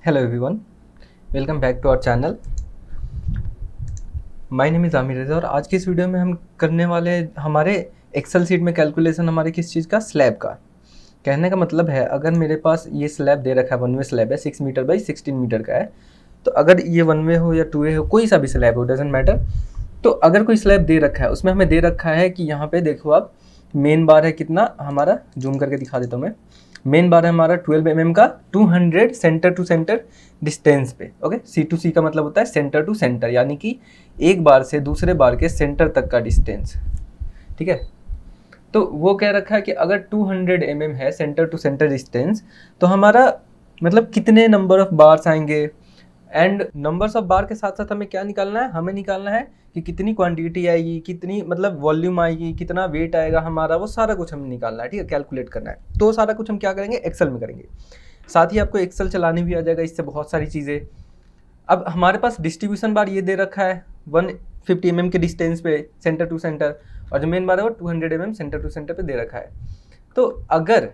Hello everyone, welcome back to our channel. My name is Aamir Raza और आज की इस वीडियो में हम करने वाले हमारे एक्सेल शीट में कैलकुलेशन हमारे किस चीज़ का, स्लैब का। कहने का मतलब है अगर मेरे पास ये स्लैब दे रखा है, वन वे स्लैब है, 6 मीटर बाई 16 मीटर का है। तो अगर ये वन वे हो या टू वे हो, कोई सा भी स्लैब हो, डजेंट मैटर। तो अगर कोई स्लैब दे रखा है, उसमें हमें दे रखा है कि यहाँ पे देखो आप, मेन बार है कितना हमारा, जूम करके दिखा देता हूँ मैं। मेन बार है हमारा 12 mm का, 200 सेंटर टू सेंटर डिस्टेंस पे। ओके, सी टू सी का मतलब होता है सेंटर टू सेंटर, यानी कि एक बार से दूसरे बार के सेंटर तक का डिस्टेंस। ठीक है, तो वो कह रखा है कि अगर 200 mm है सेंटर टू सेंटर डिस्टेंस, तो हमारा मतलब कितने नंबर ऑफ बार्स आएंगे। एंड नंबर्स ऑफ बार के साथ साथ हमें क्या निकालना है, हमें निकालना है कि कितनी क्वांटिटी आएगी, कितनी मतलब वॉल्यूम आएगी, कितना वेट आएगा हमारा, वो सारा कुछ हमें निकालना है। ठीक है, कैलकुलेट करना है। तो सारा कुछ हम क्या करेंगे, एक्सेल में करेंगे। साथ ही आपको एक्सेल चलाने भी आ जाएगा, इससे बहुत सारी चीज़ें। अब हमारे पास डिस्ट्रीब्यूशन बार ये दे रखा है 150 mm के डिस्टेंस पे सेंटर टू सेंटर, और जो मेन बार है वो 200 mm सेंटर टू सेंटर पे दे रखा है। तो अगर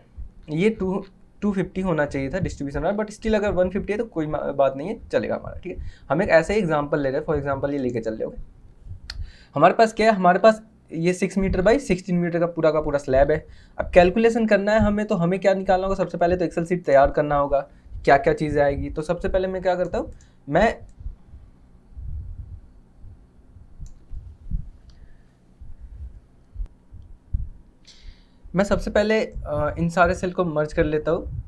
ये 250 होना चाहिए था डिस्ट्रीब्यूशन बार, बट स्टिल अगर 150 है तो कोई बात नहीं है, चलेगा हमारा। ठीक है, हम एक ऐसे ही एग्जाम्पल ले रहे हैं। फॉर एग्जाम्पल ये लेके चल रहे हो, हमारे पास क्या है, हमारे पास ये 6 मीटर बाई 16 मीटर का पूरा स्लैब है। अब कैलकुलेशन करना है हमें, तो हमें क्या निकालना होगा, सबसे पहले तो एक्सेल शीट तैयार करना होगा, क्या क्या चीज़ें आएगी। तो सबसे पहले मैं क्या करता हूँ, मैं सबसे पहले इन सारे सेल को मर्ज कर लेता हूँ,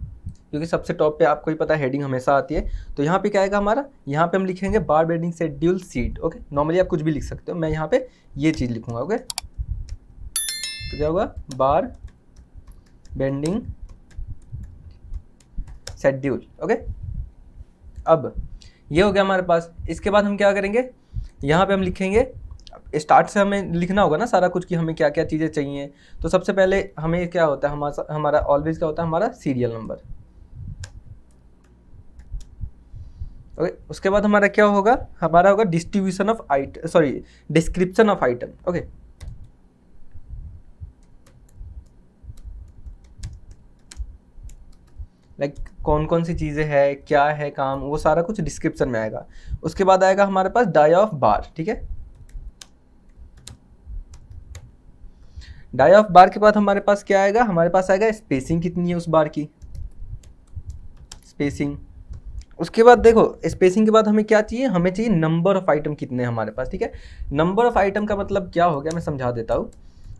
क्योंकि सबसे टॉप पे आपको ही पता है हेडिंग हमेशा आती है। तो यहाँ पे क्या आएगा हमारा, यहाँ पे हम लिखेंगे बार bending schedule sheet. Okay, normally आप कुछ भी लिख सकते हो, मैं यहाँ पे ये चीज़ लिखूंगा। ओके, तो क्या होगा, बार बेंडिंग शेड्यूल। ओके, अब ये हो गया हमारे पास। इसके बाद हम क्या करेंगे, यहाँ पे हम लिखेंगे, स्टार्ट से हमें लिखना होगा ना सारा कुछ कि हमें क्या क्या चीज़ें चाहिए। तो सबसे पहले हमें क्या होता है, हमारा ऑलवेज क्या होता है, हमारा सीरियल नंबर। ओके, उसके बाद हमारा क्या होगा, हमारा होगा distribution of item, sorry description of item. Okay, like कौन कौन सी चीज़ें हैं, क्या है काम, वो सारा कुछ डिस्क्रिप्शन में आएगा। उसके बाद आएगा हमारे पास डाई ऑफ बार। ठीक है, डाई ऑफ बार के बाद हमारे पास क्या आएगा, हमारे पास आएगा स्पेसिंग कितनी है उस बार की, स्पेसिंग। उसके बाद देखो, स्पेसिंग के बाद हमें क्या चाहिए, हमें चाहिए नंबर ऑफ आइटम कितने हैं हमारे पास। ठीक है, नंबर ऑफ आइटम का मतलब क्या हो गया, मैं समझा देता हूँ।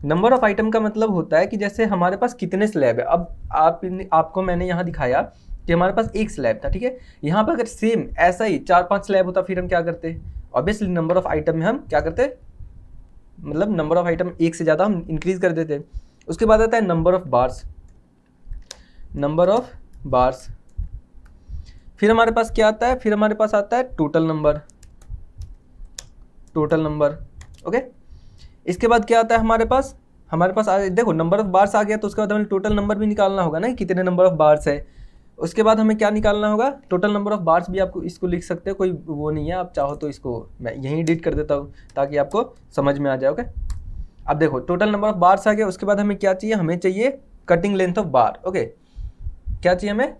नंबर ऑफ आइटम का मतलब होता है कि जैसे हमारे पास कितने स्लैब है। अब आपको मैंने यहाँ दिखाया कि हमारे पास एक स्लैब था। ठीक है, यहाँ पर अगर सेम ऐसा ही 4-5 स्लैब होता, फिर हम क्या करते, ऑब्वियसली नंबर ऑफ आइटम में हम क्या करते, मतलब नंबर ऑफ आइटम एक से ज़्यादा हम इंक्रीज कर देते। उसके बाद आता है number of bars, number of bars. फिर हमारे पास क्या आता है, फिर हमारे पास आता है total number, total number. Okay, इसके बाद क्या आता है हमारे पास, देखो नंबर ऑफ बार्स आ गया, तो उसके बाद हमें टोटल नंबर भी निकालना होगा ना, कितने नंबर ऑफ बार्स है। उसके बाद हमें क्या निकालना होगा, टोटल नंबर ऑफ बार्स भी आपको इसको लिख सकते हो, कोई वो नहीं है। आप चाहो तो इसको मैं यहीं एडिट कर देता हूँ ताकि आपको समझ में आ जाए। ओके, अब देखो टोटल नंबर ऑफ बार्स आ गया। उसके बाद हमें क्या चाहिए, हमें चाहिए cutting length of bar. Okay, क्या चाहिए हमें,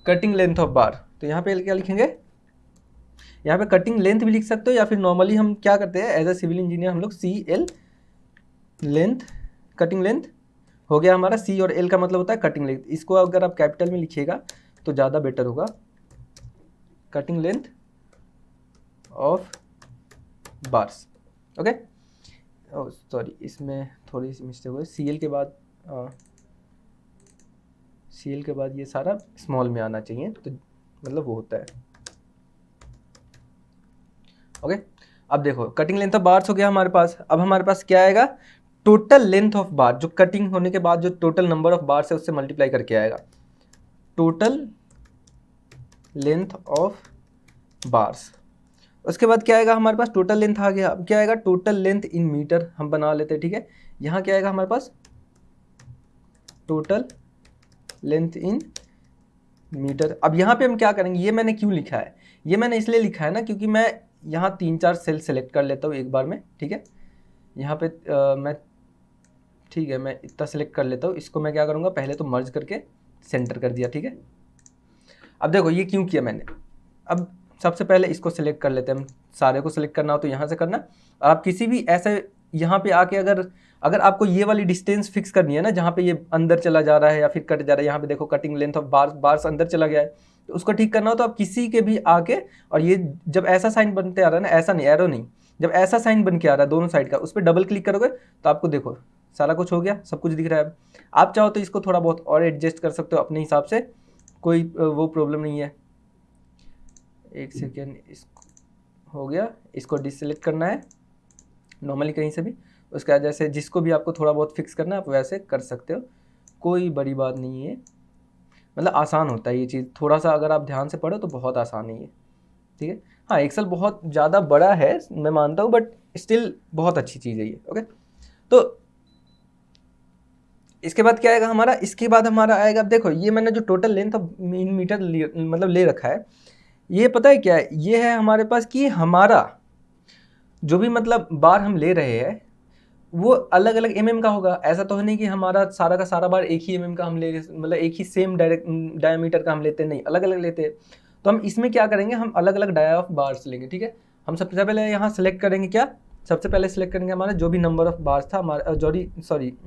कटिंग लेंथ ऑफ बार। तो यहाँ पे क्या लिखेंगे, यहाँ पे कटिंग लेंथ भी लिख सकते हो, या फिर नॉर्मली हम क्या करते हैं एज ए सिविल इंजीनियर, हम लोग CL लेंथ, कटिंग लेंथ हो गया हमारा। C और L का मतलब होता है कटिंग लेंथ। इसको अगर आप कैपिटल में लिखिएगा तो ज़्यादा बेटर होगा, cutting length of bars. Okay, sorry इसमें थोड़ी सी मिस्टेक हुई, CL के बाद CL के बाद ये सारा स्मॉल में आना चाहिए, तो मतलब वो होता है। ओके, अब देखो कटिंग लेंथ ऑफ बार्स हो गया हमारे पास। अब हमारे पास क्या आएगा, टोटल लेंथ ऑफ बार, जो कटिंग होने के बाद जो टोटल नंबर ऑफ बार्स है उससे मल्टीप्लाई करके आएगा, टोटल लेंथ ऑफ बार्स। उसके बाद क्या आएगा हमारे पास, टोटल लेंथ आ गया। अब क्या आएगा, टोटल लेंथ इन मीटर हम बना लेते हैं। ठीक है, यहाँ क्या आएगा हमारे पास, टोटल लेंथ इन मीटर। अब यहाँ पे हम क्या करेंगे, ये मैंने क्यों लिखा है, ये मैंने इसलिए लिखा है ना, क्योंकि मैं यहाँ 3-4 सेल सेलेक्ट कर लेता हूँ एक बार में। ठीक है, यहाँ पे मैं इतना सेलेक्ट कर लेता हूँ। इसको मैं क्या करूँगा, पहले तो मर्ज करके सेंटर कर दिया। ठीक है, अब देखो ये क्यों किया मैंने, अब सबसे पहले इसको सिलेक्ट कर लेते हैं हम, सारे को सिलेक्ट करना हो तो यहाँ से करना। आप किसी भी ऐसे यहाँ पे आके अगर आपको ये वाली डिस्टेंस फिक्स करनी है ना, जहाँ पे ये अंदर चला जा रहा है या फिर कट जा रहा है, यहाँ पे देखो कटिंग लेंथ ऑफ बार्स अंदर चला गया है, तो उसको ठीक करना हो तो आप किसी के भी आके, और ये जब ऐसा साइन बनते आ रहा है ना, ऐसा नहीं, एरो नहीं, जब ऐसा साइन बन के आ रहा है दोनों साइड का, उस पर डबल क्लिक करोगे तो आपको देखो सारा कुछ हो गया, सब कुछ दिख रहा है। आप चाहो तो इसको थोड़ा बहुत और एडजस्ट कर सकते हो अपने हिसाब से, कोई वो प्रॉब्लम नहीं है। एक सेकेंड, इसको हो गया, इसको डिसलेक्ट करना है नॉर्मली कहीं से भी, उसके बाद जैसे जिसको भी आपको थोड़ा बहुत फिक्स करना है आप वैसे कर सकते हो, कोई बड़ी बात नहीं है, मतलब आसान होता है ये चीज़, थोड़ा सा अगर आप ध्यान से पढ़ो तो बहुत आसान है ये, ठीक है। हाँ, एक्सेल बहुत ज़्यादा बड़ा है मैं मानता हूँ, बट स्टिल बहुत अच्छी चीज़ है ये। ओके, तो इसके बाद क्या आएगा हमारा, इसके बाद हमारा आएगा, अब देखो ये मैंने जो total length of in metre मतलब ले रखा है, ये पता है क्या है, ये है हमारे पास कि हमारा जो भी मतलब बार हम ले रहे हैं वो अलग अलग mm का होगा। ऐसा तो है नहीं कि हमारा सारा का सारा बार एक ही mm का हम ले, मतलब एक ही सेम डायमीटर का हम लेते नहीं, अलग अलग लेते हैं। तो हम इसमें क्या करेंगे, हम अलग अलग डाया ऑफ बार्स लेंगे, ठीक है। हम सबसे पहले यहाँ सेलेक्ट करेंगे क्या, सबसे पहले सिलेक्ट करेंगे हमारा जो भी नंबर ऑफ बार्स था हमारा,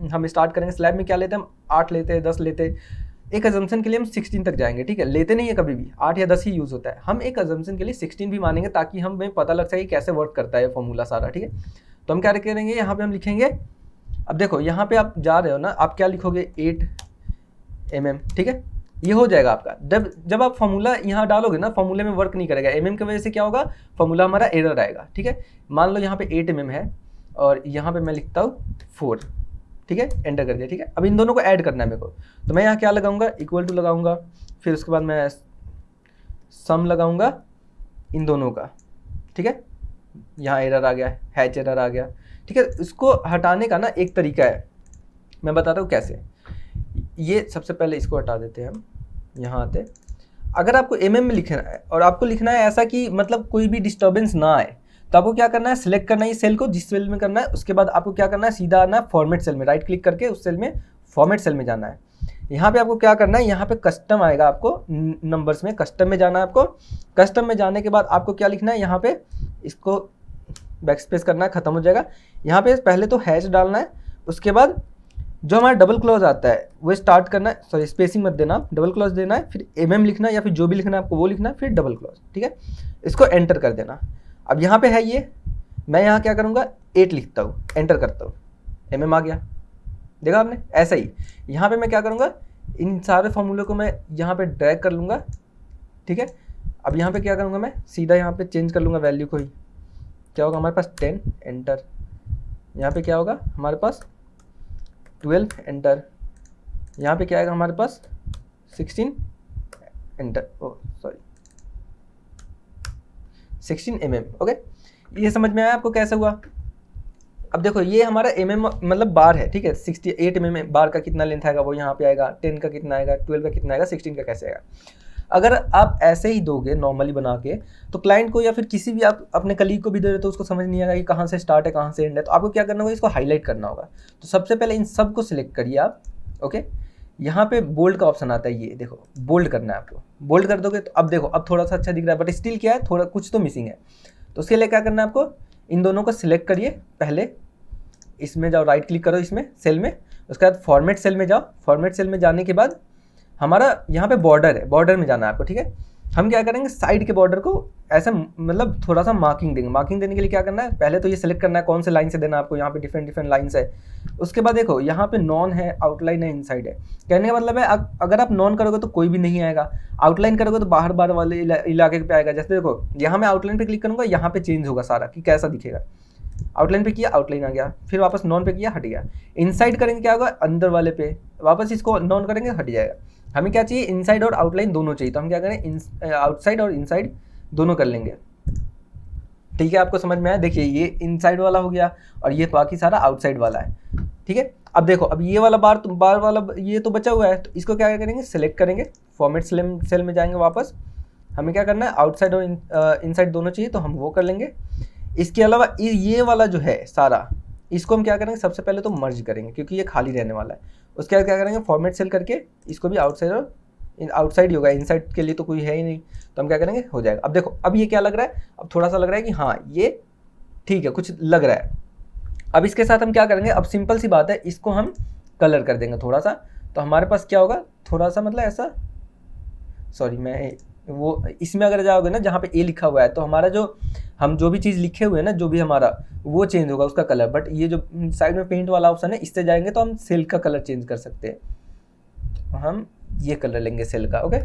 हम स्टार्ट करेंगे स्लैब में क्या लेते हैं हम, 8 लेते हैं, 10 लेते हैं, एक अजम्पशन के लिए हम 16 तक जाएंगे, ठीक है। लेते नहीं है कभी भी 8 या 10 ही यूज़ होता है, हम एक अजम्पशन के लिए 16 भी मानेंगे ताकि हमें पता लग सके कैसे वर्क करता है फॉर्मूला सारा, ठीक है। तो हम क्या करेंगे, यहाँ पे हम लिखेंगे, अब देखो यहाँ पे आप जा रहे हो ना, आप क्या लिखोगे 8 mm, ठीक है, ये हो जाएगा आपका। जब आप फॉर्मूला यहाँ डालोगे ना, फॉर्मूले में वर्क नहीं करेगा, mm की वजह से क्या होगा, फॉर्मूला हमारा एरर आएगा, ठीक है। मान लो यहाँ पे 8 mm है और यहाँ पे मैं लिखता हूँ 4, ठीक है, एंटर कर दिया, ठीक है। अब इन दोनों को ऐड करना है मेरे को, तो मैं यहाँ क्या लगाऊंगा, इक्वल टू लगाऊंगा, फिर उसके बाद मैं सम लगाऊंगा इन दोनों का, ठीक है। यहाँ एरर आ गया, हैच एरर आ गया, ठीक है। इसको हटाने का ना एक तरीका है, मैं बताता हूँ कैसे। ये सबसे पहले इसको हटा देते हैं हम, यहाँ आते, अगर आपको mm में लिखना है और आपको लिखना है ऐसा कि मतलब कोई भी डिस्टर्बेंस ना आए, तो आपको क्या करना है, सिलेक्ट करना है सेल को जिस सेल में करना है, उसके बाद आपको क्या करना है, सीधा आना है फॉर्मेट सेल में, राइट क्लिक करके उस सेल में फॉर्मेट सेल में जाना है। यहाँ पे आपको क्या करना है, यहाँ पे कस्टम आएगा, आपको नंबर्स में कस्टम में जाना है आपको। कस्टम में जाने के बाद आपको क्या लिखना है, यहाँ पे इसको बैक स्पेस करना है, खत्म हो जाएगा। यहाँ पे पहले तो हैश डालना है, उसके बाद जो हमारा डबल क्लॉज आता है वो स्टार्ट करना है, सॉरी स्पेसिंग मत देना, डबल क्लॉज देना है, फिर mm लिखना है या फिर जो भी लिखना है आपको वो लिखना है, फिर डबल क्लॉज, ठीक है। इसको एंटर कर देना। अब यहाँ पे है ये, मैं यहाँ क्या करूँगा 8 लिखता हूँ, एंटर करता हूँ, mm आ गया, देखा आपने। ऐसा ही यहाँ पे मैं क्या करूँगा, इन सारे फॉर्मूले को मैं यहाँ पे ड्रैग कर लूँगा, ठीक है। अब यहाँ पे क्या करूँगा, मैं सीधा यहाँ पे चेंज कर लूँगा वैल्यू को ही, क्या होगा हमारे पास 10, एंटर। यहाँ पे क्या होगा हमारे पास 12, एंटर। यहाँ पे क्या आएगा हमारे पास 16, एंटर, ओ सॉरी 16 mm, ओके। ये समझ में आया आपको कैसे हुआ। अब देखो ये हमारा mm मतलब बार है, ठीक है। 68 mm बार का कितना लेंथ आएगा वो यहाँ पे आएगा, 10 का कितना आएगा, 12 का कितना आएगा, 16 का कैसे आएगा। अगर आप ऐसे ही दोगे नॉर्मली बना के, तो क्लाइंट को या फिर किसी भी आप अपने कलीग को भी दे रहे हो तो उसको समझ नहीं आएगा कि कहाँ से स्टार्ट है कहाँ से एंड है। तो आपको क्या करना होगा, इसको हाईलाइट करना होगा। तो सबसे पहले इन सब को सिलेक्ट करिए आप, ओके। यहाँ पे बोल्ड का ऑप्शन आता है, ये देखो बोल्ड करना है आपको। बोल्ड कर दोगे तो अब देखो अब थोड़ा सा अच्छा दिख रहा है, बट स्टिल क्या है, थोड़ा कुछ तो मिसिंग है। तो उसके लिए क्या करना है आपको, इन दोनों को सिलेक्ट करिए, पहले इसमें जाओ, राइट क्लिक करो इसमें सेल में, उसके बाद फॉर्मेट सेल में जाओ। फॉर्मेट सेल में जाने के बाद हमारा यहाँ पे बॉर्डर है, बॉर्डर में जाना है आपको, ठीक है। हम क्या करेंगे, साइड के बॉर्डर को ऐसा मतलब थोड़ा सा मार्किंग देंगे। मार्किंग देने के लिए क्या करना है, पहले तो ये सिलेक्ट करना है कौन से लाइन से देना है आपको। यहाँ पे डिफरेंट लाइन्स है। उसके बाद देखो यहाँ पे नॉन है, आउटलाइन है, इनसाइड है। कहने का मतलब है अगर आप नॉन करोगे तो कोई भी नहीं आएगा, आउटलाइन करोगे तो बाहर बाहर वाले इलाके पे आएगा। जैसे देखो यहाँ मैं आउटलाइन पे क्लिक करूँगा, यहाँ पे चेंज होगा सारा कि कैसा दिखेगा। आउटलाइन पे किया, आउटलाइन आ गया, फिर वापस नॉन पे किया, हट गया। इनसाइड करेंगे क्या होगा, अंदर वाले पे वापस इसको नॉन करेंगे, हट जाएगा। हमें क्या चाहिए, इनसाइड और आउटलाइन दोनों चाहिए। तो हम क्या करें, आउटसाइड और इनसाइड दोनों कर लेंगे, ठीक है। आपको समझ में आया। देखिए ये इनसाइड वाला हो गया और ये बाकी सारा आउटसाइड वाला है, ठीक है। अब देखो अब ये वाला बार वाला ये तो बचा हुआ है, तो इसको क्या करेंगे, सिलेक्ट करेंगे, फॉर्मेट सेल में जाएंगे वापस। हमें क्या करना है, आउटसाइड और इनसाइड दोनों चाहिए, तो हम वो कर लेंगे। इसके अलावा ये वाला जो है सारा, इसको हम क्या करेंगे, सबसे पहले तो मर्ज करेंगे क्योंकि ये खाली रहने वाला है। उसके बाद क्या करेंगे, फॉर्मेट सेल करके इसको भी आउटसाइड और आउटसाइड ही होगा, इनसाइड के लिए तो कोई है ही नहीं, तो हम क्या करेंगे, हो जाएगा। अब देखो अब ये क्या लग रहा है, अब थोड़ा सा लग रहा है कि हाँ ये ठीक है, कुछ लग रहा है। अब इसके साथ हम क्या करेंगे, अब सिंपल सी बात है, इसको हम कलर कर देंगे थोड़ा सा, तो हमारे पास क्या होगा, थोड़ा सा मतलब ऐसा, सॉरी मैं वो इसमें अगर जाओगे ना जहाँ पे ए लिखा हुआ है, तो हमारा जो हम जो भी चीज़ लिखे हुए हैं ना, जो भी हमारा वो चेंज होगा उसका कलर। बट ये जो साइड में पेंट वाला ऑप्शन है, इससे जाएंगे तो हम सेल का कलर चेंज कर सकते हैं, तो हम ये कलर लेंगे सेल का। ओके,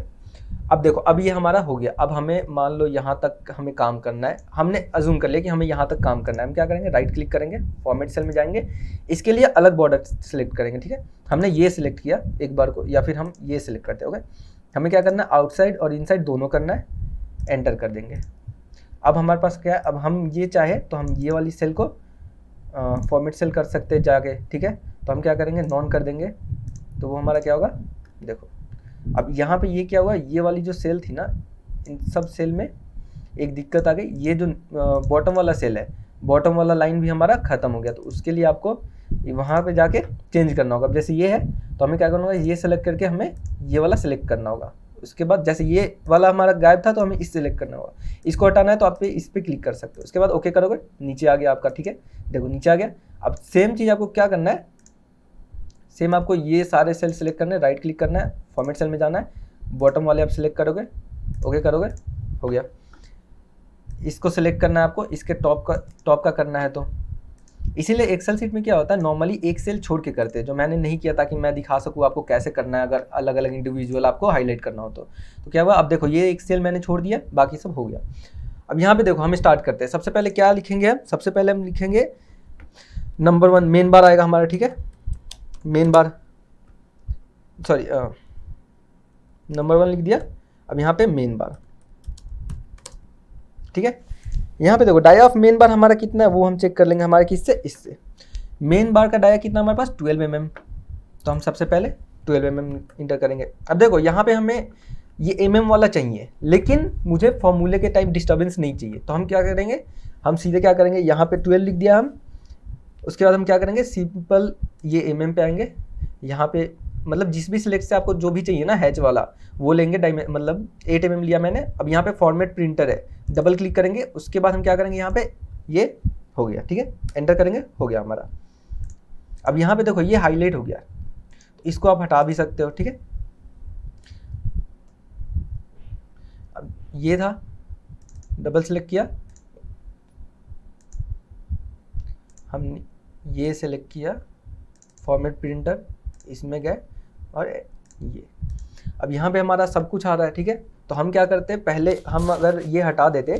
अब देखो अब ये हमारा हो गया। अब हमें मान लो यहाँ तक हमें काम करना है, हमने अज्यूम कर लिया कि हमें यहाँ तक काम करना है, हम क्या करेंगे, राइट क्लिक करेंगे, फॉर्मेट सेल में जाएंगे, इसके लिए अलग बॉर्डर सेलेक्ट करेंगे। ठीक है, हमने ये सिलेक्ट किया एक बार को, या फिर हम ये सिलेक्ट करते हैं। ओके, हमें क्या करना है, आउटसाइड और इनसाइड दोनों करना है, एंटर कर देंगे। अब हमारे पास क्या है, अब हम ये चाहे तो हम ये वाली सेल को फॉर्मेट सेल कर सकते हैं जाके। ठीक है, तो हम क्या करेंगे, नॉन कर देंगे, तो वो हमारा क्या होगा, देखो अब यहाँ पे ये क्या हुआ, ये वाली जो सेल थी ना, इन सब सेल में एक दिक्कत आ गई, ये जो बॉटम वाला सेल है, बॉटम वाला लाइन भी हमारा ख़त्म हो गया, तो उसके लिए आपको वहाँ पे जाके चेंज करना होगा। अब जैसे ये है तो हमें क्या करना होगा, ये सेलेक्ट करके हमें ये वाला सेलेक्ट करना होगा। उसके बाद जैसे ये वाला हमारा गायब था तो हमें इस सेलेक्ट करना होगा, इसको हटाना है तो आप इस पर क्लिक कर सकते हो। उसके बाद ओके करोगे, नीचे आ गया आपका। ठीक है, देखो नीचे आ गया। अब सेम चीज़ आपको क्या करना है, सेम आपको ये सारे सेल सेलेक्ट करने हैं, राइट क्लिक करना है, फॉर्मेट सेल में जाना है, बॉटम वाले आप सेलेक्ट करोगे, ओके करोगे, हो गया। इसको सेलेक्ट करना है आपको, इसके टॉप का करना है। तो इसीलिए एक्सेल सीट में क्या होता है, नॉर्मली एक सेल छोड़ के करते हैं, जो मैंने नहीं किया ताकि मैं दिखा सकूँ आपको कैसे करना है, अगर अलग अलग इंडिविजुअल आपको हाईलाइट करना हो तो क्या हुआ, अब देखो ये एक सेल मैंने छोड़ दिया, बाकी सब हो गया। अब यहाँ पे देखो हम स्टार्ट करते हैं। सबसे पहले क्या लिखेंगे हम, सबसे पहले हम लिखेंगे नंबर 1, मेन बार आएगा हमारा। ठीक है, मेन बार, सॉरी नंबर 1 लिख दिया। अब यहाँ पे मेन बार, ठीक है, यहाँ पे देखो डाया ऑफ मेन बार हमारा कितना है वो हम चेक कर लेंगे हमारे किससे, इससे। मेन बार का डाया कितना हमारे पास 12 mm, तो हम सबसे पहले 12 mm इंटर करेंगे। अब देखो यहाँ पे हमें ये mm वाला चाहिए, लेकिन मुझे फॉर्मूले के टाइम डिस्टर्बेंस नहीं चाहिए, तो हम क्या करेंगे, हम सीधे क्या करेंगे, यहाँ पे 12 लिख दिया हम। उसके बाद हम क्या करेंगे, सिंपल ये mm पे आएंगे, यहाँ पे मतलब जिस भी सिलेक्ट से आपको जो भी चाहिए ना हैच वाला वो लेंगे, मतलब 8 mm लिया मैंने। अब यहाँ पे फॉर्मेट प्रिंटर है, डबल क्लिक करेंगे। उसके बाद हम क्या करेंगे, यहाँ पे ये हो गया। ठीक है, एंटर करेंगे, हो गया हमारा। अब यहाँ पे देखो ये हाईलाइट हो गया, तो इसको आप हटा भी सकते हो। ठीक है, अब ये था, डबल सेलेक्ट किया, हम ये सेलेक्ट किया, फॉर्मेट प्रिंटर, इसमें गए, और ये अब यहाँ पे हमारा सब कुछ आ रहा है। ठीक है, तो हम क्या करते हैं, पहले हम अगर ये हटा देते,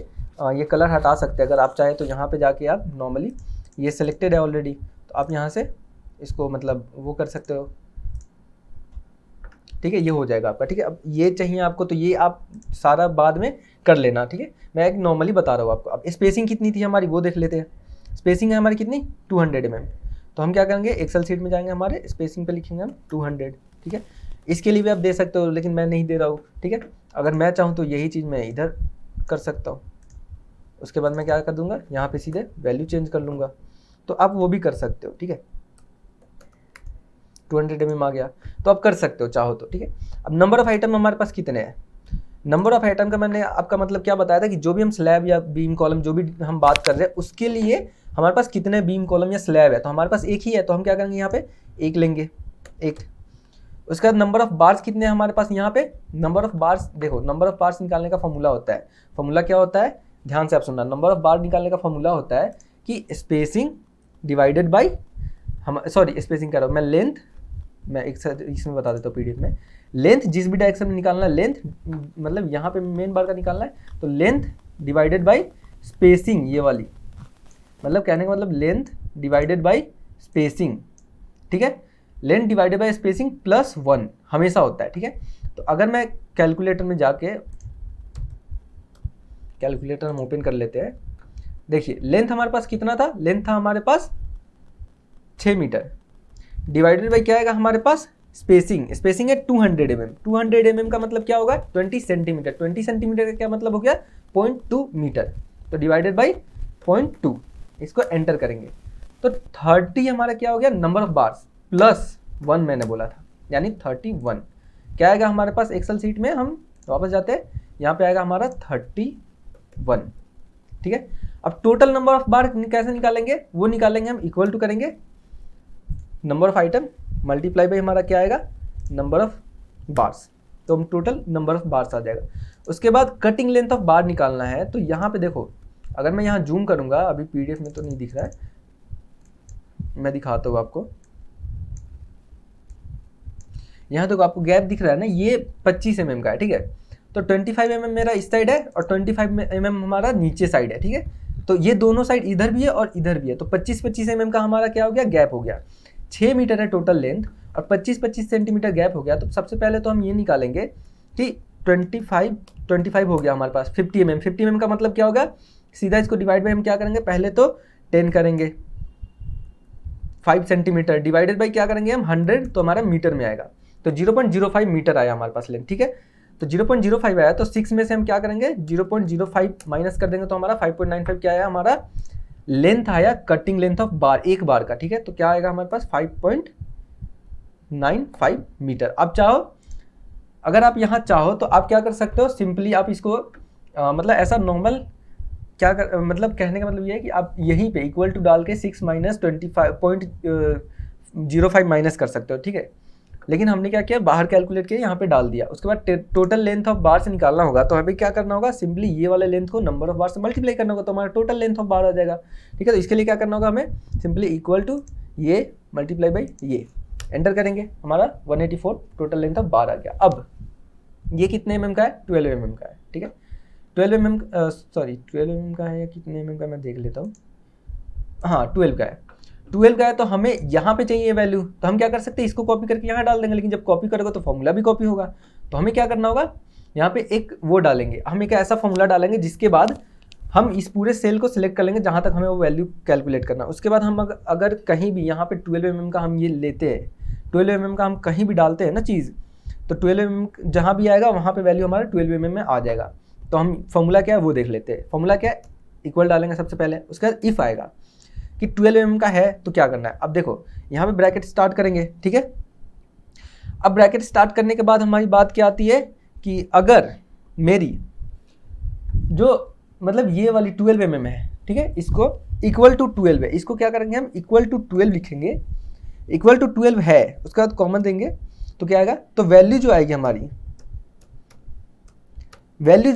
ये कलर हटा सकते हैं अगर आप चाहे तो। यहाँ पे जाके आप नॉर्मली ये सिलेक्टेड है ऑलरेडी, तो आप यहाँ से इसको मतलब वो कर सकते हो। ठीक है, ये हो जाएगा आपका। ठीक है, अब ये चाहिए आपको तो ये आप सारा बाद में कर लेना। ठीक है, मैं एक नॉर्मली बता रहा हूँ आपको। अब स्पेसिंग कितनी थी हमारी वो देख लेते हैं। स्पेसिंग है हमारी कितनी, 200 mm। तो हम क्या करेंगे, एक्सेल सीट में जाएंगे, हमारे स्पेसिंग पे लिखेंगे हम 200। ठीक है, इसके लिए भी आप दे सकते हो, लेकिन मैं नहीं दे रहा हूँ। ठीक है, अगर मैं चाहूँ तो यही चीज़ मैं इधर कर सकता हूँ। उसके बाद मैं क्या कर दूंगा, यहाँ पे सीधे वैल्यू चेंज कर लूँगा, तो आप वो भी कर सकते हो। ठीक है, 200 mm आ गया, तो आप कर सकते हो चाहो तो। ठीक है, अब नंबर ऑफ आइटम हमारे पास कितने हैं, नंबर ऑफ आइटम का मैंने आपका मतलब क्या बताया था कि जो भी हम स्लैब या बीम कॉलम जो भी हम बात कर रहे हैं उसके लिए हमारे पास कितने बीम कॉलम या स्लैब है, तो हमारे पास एक ही है, तो हम क्या करेंगे, यहाँ पे एक लेंगे, एक। उसके बाद नंबर ऑफ बार्स कितने हैं हमारे पास, यहाँ पे नंबर ऑफ बार्स, देखो नंबर ऑफ बार्स निकालने का फॉर्मूला होता है, फॉर्मूला क्या होता है, ध्यान से आप सुनना। नंबर ऑफ बार निकालने का फॉर्मूला होता है कि स्पेसिंग डिवाइडेड बाई, हम सॉरी स्पेसिंग कर रहा हूँ मैं, लेंथ, मैं एक इसमें बता देता हूँ पीडीएफ में। लेंथ जिस भी डायरेक्शन में निकालना है, लेंथ मतलब यहाँ पे मेन बार का निकालना है, तो लेंथ डिवाइडेड बाई स्पेसिंग, ये वाली मतलब कहने का मतलब लेंथ डिवाइडेड बाई स्पेसिंग। ठीक है, लेंथ डिवाइडेड बाई स्पेसिंग +1 हमेशा होता है। ठीक है, तो अगर मैं कैलकुलेटर में जाके, कैलकुलेटर हम ओपन कर लेते हैं, देखिए लेंथ हमारे पास कितना था, लेंथ था हमारे पास 6 मीटर, डिवाइडेड बाई क्या आएगा हमारे पास, स्पेसिंग, स्पेसिंग है 200 mm। 200 mm का मतलब क्या होगा, 20 सेंटीमीटर। 20 सेंटीमीटर का क्या मतलब हो गया, 0.2 मीटर, तो डिवाइडेड बाई 0.2, इसको एंटर करेंगे, तो 30 हमारा क्या हो गया, नंबर ऑफ बार्स +1 मैंने बोला था, यानी 31। क्या आएगा हमारे पास एक्सेल सीट में, हम वापस जाते हैं, यहाँ पे आएगा हमारा 31, ठीक है। अब टोटल नंबर ऑफ बार कैसे निकालेंगे, वो निकालेंगे हम, इक्वल टू करेंगे number of item multiply by हमारा क्या आएगा, नंबर ऑफ बार्स, तो हम टोटल नंबर ऑफ बार्स आ जाएगा। उसके बाद कटिंग लेंथ ऑफ बार निकालना है, तो यहाँ पे देखो अगर मैं यहाँ जूम करूँगा, अभी पीडीएफ में तो नहीं दिख रहा है, मैं दिखाता हूँ आपको। यहाँ तो आपको गैप दिख रहा है ना, ये 25 mm का है, ठीक है। तो 25 mm मेरा इस साइड है और 25 mm हमारा नीचे साइड है, ठीक है। तो ये दोनों साइड इधर भी है और इधर भी है, तो 25-25 mm का हमारा क्या हो गया, गैप हो गया। 6 मीटर है टोटल लेंथ और 25-25 सेंटीमीटर गैप हो गया। तो सबसे पहले तो हम ये निकालेंगे कि 25 हो गया हमारे पास 50 mm। 50 mm का मतलब क्या होगा, सीधा इसको डिवाइड बाई हम क्या करेंगे, पहले तो 10 करेंगे, 5 सेंटीमीटर डिवाइडेड बाई क्या करेंगे हम 100, तो हमारा मीटर में आएगा। तो 0.05 मीटर आया हमारे पास लेंथ, ठीक है। तो 0.05 आया, तो 6 में से हम क्या करेंगे 0.05 माइनस कर देंगे, तो हमारा 5.95 क्या आया, हमारा लेंथ आया, कटिंग लेंथ ऑफ बार एक बार का, ठीक है। तो क्या आएगा हमारे पास 5.95 मीटर। अब चाहो, अगर आप यहाँ चाहो तो आप क्या कर सकते हो, सिंपली आप इसको मतलब ऐसा नॉर्मल क्या कर, मतलब कहने का मतलब ये है कि आप यहीं पे इक्वल टू डाल के 6 माइनस 25.05 माइनस कर सकते हो, ठीक है। लेकिन हमने क्या किया, बाहर कैलकुलेट किया, यहाँ पे डाल दिया। उसके बाद टोटल लेंथ ऑफ बार से निकालना होगा, तो हमें क्या करना होगा, सिंपली ये वाले लेंथ को नंबर ऑफ बार से मल्टीप्लाई करना होगा, तो हमारा टोटल लेंथ ऑफ बार आ जाएगा, ठीक है। तो इसके लिए क्या करना होगा, हमें सिंपली इक्वल टू ये मल्टीप्लाई बाई ये एंटर करेंगे, हमारा 184 टोटल लेंथ ऑफ बार आ गया। अब ये कितने mm का है, 12 mm का है, ठीक है। 12 mm का है या कितने mm का, मैं देख लेता हूँ। हाँ 12 का है, 12 का है। तो हमें यहाँ पे चाहिए वैल्यू, तो हम क्या कर सकते हैं, इसको कॉपी करके यहाँ डाल देंगे। लेकिन जब कॉपी करोगे तो फॉर्मूला भी कॉपी होगा, तो हमें क्या करना होगा, यहाँ पे एक वो डालेंगे, हम एक ऐसा फॉर्मूला डालेंगे जिसके बाद हम इस पूरे सेल को सिलेक्ट कर लेंगे जहाँ तक हमें वो वैल्यू कैलकुलेट करना। उसके बाद हम अगर कहीं भी यहाँ पे 12 mm का हम ये लेते हैं, 12 mm का हम कहीं भी डालते हैं ना चीज़, तो 12 mm जहाँ भी आएगा वहाँ पे वैल्यू हमारा 12 mm में आ जाएगा। तो हम फॉर्मूला क्या है वो देख लेते हैं। फॉर्मूला क्या है, इक्वल डालेंगे सबसे पहले, उसके बाद इफ़ आएगा कि 12 mm का है तो क्या करना है। अब देखो यहाँ पे ब्रैकेट स्टार्ट करेंगे, ठीक है। अब ब्रैकेट स्टार्ट करने के बाद हमारी बात क्या आती है कि अगर मेरी जो मतलब ये वाली 12 mm है, ठीक है, इसको इक्वल टू 12 है, इसको क्या करेंगे हम इक्वल टू 12 लिखेंगे, इक्वल टू 12 है, उसके बाद कॉमन देंगे तो क्या आएगा, तो वैल्यू जो आएगी हमारी, वैल्यू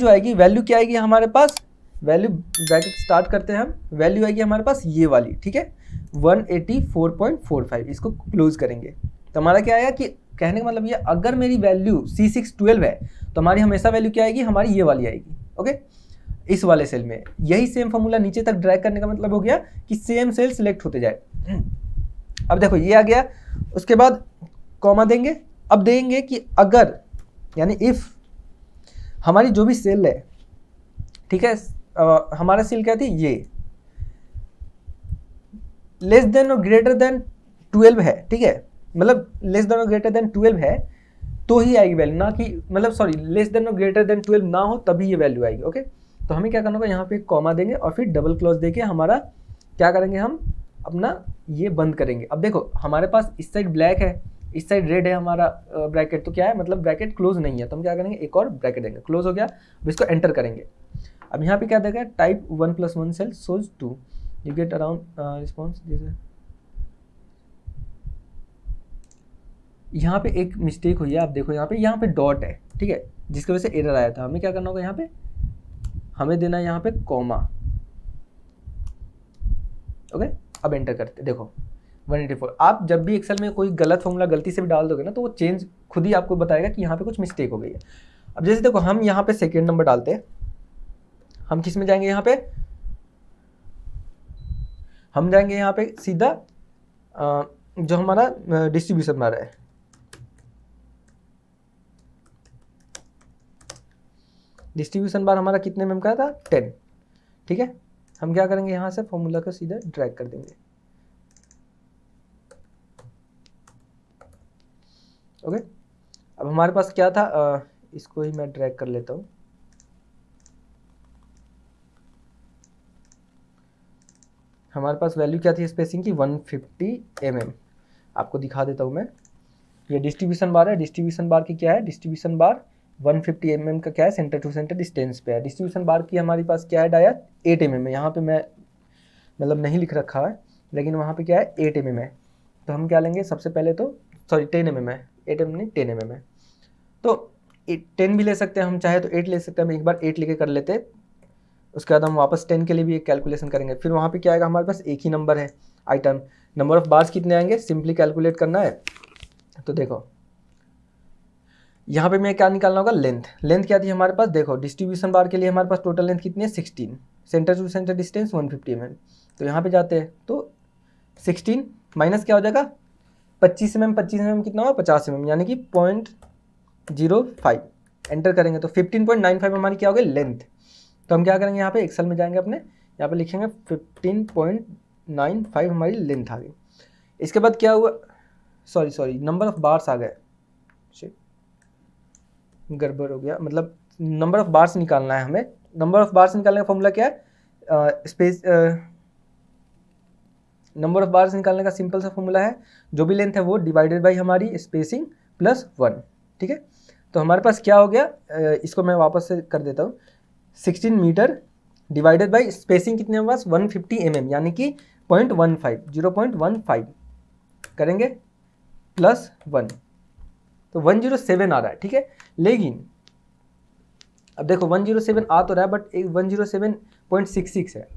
क्या आएगी हमारे पास, वैल्यू ब्रैकेट स्टार्ट करते हैं हम, वैल्यू आएगी हमारे पास ये वाली, ठीक है, 184.45। इसको क्लोज करेंगे तो हमारा क्या आया, कि कहने का मतलब ये अगर मेरी वैल्यू C612 है तो हमारी हमेशा वैल्यू क्या आएगी, हमारी ये वाली आएगी, ओके, इस वाले सेल में। यही सेम फॉर्मूला नीचे तक ड्रैग करने का मतलब हो गया कि सेम सेल सिलेक्ट होते जाए। अब देखो ये आ गया, उसके बाद कॉमा देंगे। अब देंगे कि अगर, यानी इफ हमारी जो भी सेल है, ठीक है, हमारा सेल क्या थी, ये लेस देन और ग्रेटर देन 12 है, ठीक है, मतलब लेस देन और ग्रेटर देन 12 है तो ही आएगी वैल्यू, ना कि मतलब सॉरी लेस देन और ग्रेटर देन 12 ना हो तभी ये वैल्यू आएगी, ओके। तो हमें क्या करना होगा, यहाँ पे एक कॉमा देंगे और फिर डबल क्लोज देके हमारा क्या करेंगे, हम अपना ये बंद करेंगे। अब देखो हमारे पास इस साइड ब्लैक है, इस साइड रेड है हमारा ब्रैकेट, तो क्या है मतलब ब्रैकेट क्लोज नहीं है, तो हम क्या करेंगे एक और ब्रैकेट देंगे, क्लोज हो गया। अब इसको एंटर करेंगे। अब यहाँ पे क्या देगा, type 1+1 cell shows 2 you get around response. यहाँ पे एक मिस्टेक हुई है, आप देखो यहाँ पे डॉट है, ठीक है, जिसकी वजह से एरर आया था। हमें क्या करना होगा, यहाँ पे हमें देना है यहाँ पे कॉमा, ओके। अब एंटर करते, देखो 184। आप जब भी एक्सेल में कोई गलत फॉर्मूला गलती से भी डाल दोगे ना, तो वो चेंज खुद ही आपको बताएगा कि यहाँ पे कुछ मिस्टेक हो गई है। अब जैसे देखो हम यहाँ पे सेकेंड नंबर डालते हैं, हम किस में जाएंगे, यहाँ पे हम जाएंगे यहाँ पे सीधा जो हमारा डिस्ट्रीब्यूशन बार है, डिस्ट्रीब्यूशन बार हमारा कितने में का था, 10, ठीक है। हम क्या करेंगे, यहाँ से फॉर्मूला को सीधा ड्रैग कर देंगे, ओके। अब हमारे पास क्या था, इसको ही मैं ड्रैग कर लेता हूँ। हमारे पास वैल्यू क्या थी स्पेसिंग की, 150 mm। आपको दिखा देता हूँ मैं, ये डिस्ट्रीब्यूशन बार है, डिस्ट्रीब्यूशन बार की क्या है, डिस्ट्रीब्यूशन बार 150 mm का क्या है, सेंटर टू सेंटर डिस्टेंस पे है। डिस्ट्रीब्यूशन बार की हमारे पास क्या है, डाया 8 mm है। यहाँ पे मैं मतलब नहीं लिख रखा है, लेकिन वहाँ पे क्या है 8 mm है। तो हम क्या लेंगे सबसे पहले, तो सॉरी 10 mm है, 8 mm नहीं 10 mm है। तो 10 भी ले सकते हैं हम, चाहे तो 8 ले सकते हैं। हम एक बार 8 लेके कर लेते हैं, उसके बाद हम वापस 10 के लिए भी एक कैलकुलेशन करेंगे। फिर वहाँ पे क्या आएगा, हमारे पास एक ही नंबर है आइटम, नंबर ऑफ बार्स कितने आएंगे, सिंपली कैलकुलेट करना है। तो देखो यहाँ पे मैं क्या निकालना होगा, लेंथ। लेंथ क्या थी हमारे पास, देखो डिस्ट्रीब्यूशन बार के लिए हमारे पास टोटल लेंथ कितनी है 16, centre to centre distance 150 mm। तो यहाँ पे जाते हैं तो 16 माइनस क्या हो जाएगा 25 mm, 25 mm कितना होगा 50 mm, यानी कि 0.05 एंटर करेंगे तो 15.95 हमारी क्या होगी लेंथ। तो हम क्या करेंगे, यहाँ पे एक्सेल में जाएंगे अपने, यहाँ पे लिखेंगे 15.95 हमारी लेंथ आ गई। इसके बाद क्या हुआ, सॉरी नंबर ऑफ बार्स आ गए, गड़बड़ हो गया, मतलब नंबर ऑफ बार्स निकालना है हमें। नंबर ऑफ बार्स निकालने का फॉर्मूला क्या है, नंबर ऑफ बार्स निकालने का सिंपल सा फॉर्मूला है, जो भी लेंथ है वो डिवाइडेड बाई हमारी स्पेसिंग प्लस 1, ठीक है। तो हमारे पास क्या हो गया, इसको मैं वापस से कर देता हूँ, 16 मीटर डिवाइडेड बाई स्पेसिंग कितने हमारे पास 150 mm, यानी कि 0.15 करेंगे प्लस 1, तो 107 आ रहा है, ठीक है। लेकिन अब देखो 107 आ तो रहा है, बट 107.66 है।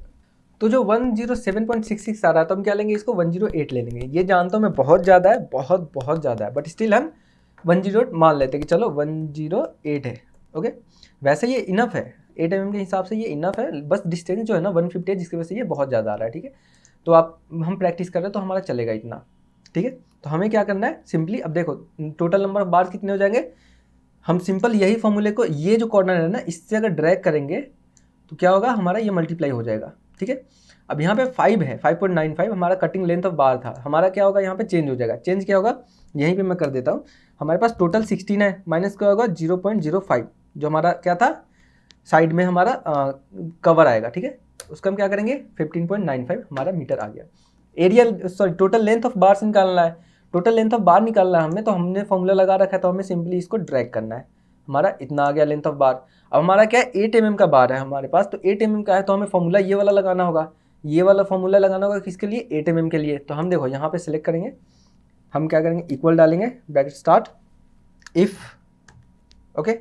तो जो 107.66 आ रहा है, तो हम क्या लेंगे, इसको 108 ले लेंगे। ये जानता हूँ मैं बहुत ज़्यादा है, बहुत ज़्यादा है, बट स्टिल हम 108 मान लेते हैं कि चलो 108 है, ओके। वैसे ये इनफ है, 8 mm के हिसाब से ये इनफ है, बस डिस्टेंस जो है ना 150 है, जिसकी वजह से ये बहुत ज़्यादा आ रहा है, ठीक है। तो हम प्रैक्टिस कर रहे हैं तो हमारा चलेगा इतना, ठीक है। तो हमें क्या करना है, सिंपली अब देखो टोटल नंबर ऑफ बार्स कितने हो जाएंगे, हम सिंपल यही फॉर्मूले को, ये जो कॉर्नर है ना इससे अगर ड्रैग करेंगे तो क्या होगा, हमारा ये मल्टीप्लाई हो जाएगा, ठीक है। अब यहाँ पे 5 है, 5.95 हमारा कटिंग लेंथ ऑफ बार था, हमारा क्या होगा यहाँ पे चेंज हो जाएगा। चेंज क्या होगा, यहीं पे मैं कर देता हूँ, हमारे पास टोटल 16 है, माइनस क्या होगा 0.05, जो हमारा क्या था साइड में हमारा कवर आएगा, ठीक है। उसका हम क्या करेंगे 15.95 हमारा मीटर आ गया। Area sorry total length of bars निकालना है, टोटल लेंथ ऑफ बार निकालना है हमें, तो हमने फॉर्मूला लगा रखा है, तो हमें सिंपली इसको ड्रैग करना है, हमारा इतना आ गया लेंथ ऑफ बार। अब हमारा क्या है 8 mm का बार है हमारे पास, तो 8 mm का है तो हमें फॉर्मूला ये वाला लगाना होगा, ये वाला फॉर्मूला लगाना होगा किसके लिए, 8 mm के लिए। तो हम देखो यहाँ पे सिलेक्ट करेंगे, हम क्या करेंगे इक्वल डालेंगे, bracket start, if, okay.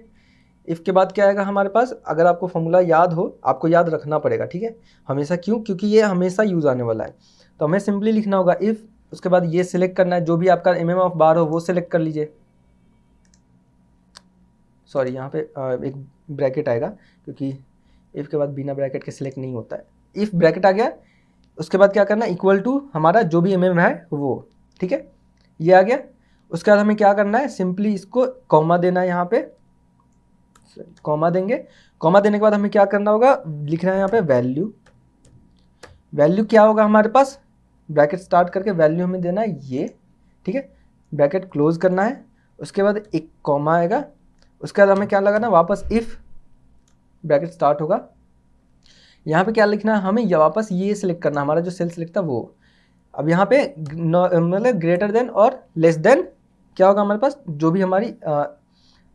If के बाद क्या आएगा हमारे पास, अगर आपको फॉर्मूला याद हो, आपको याद रखना पड़ेगा, ठीक है हमेशा, क्यों, क्योंकि ये हमेशा यूज़ आने वाला है। तो हमें सिंपली लिखना होगा इफ़, उसके बाद ये सिलेक्ट करना है, जो भी आपका mm ऑफ बार हो वो सिलेक्ट कर लीजिए, सॉरी यहाँ पे एक ब्रैकेट आएगा, क्योंकि इफ़ के बाद बिना ब्रैकेट के सिलेक्ट नहीं होता है। इफ़ ब्रैकेट आ गया, उसके बाद क्या करना है इक्वल टू हमारा जो भी mm है वो, ठीक है ये आ गया। उसके बाद हमें क्या करना है, सिंपली इसको कॉमा देना है, यहाँ पे कॉमा देंगे। कॉमा देने के बाद हमें क्या करना होगा, लिखना है यहाँ पे वैल्यू। वैल्यू क्या होगा हमारे पास, ब्रैकेट स्टार्ट करके वैल्यू हमें देना है ये, ठीक है, ब्रैकेट क्लोज करना है। उसके बाद एक कॉमा आएगा, उसके बाद हमें क्या लगाना है वापस इफ़, ब्रैकेट स्टार्ट होगा, यहाँ पे क्या लिखना है हमें, या वापस ये सिलेक्ट करना, हमारा जो सेल सिलेक्ट था वो। अब यहाँ पे मतलब ग्रेटर देन और लेस देन क्या होगा हमारे पास, जो भी हमारी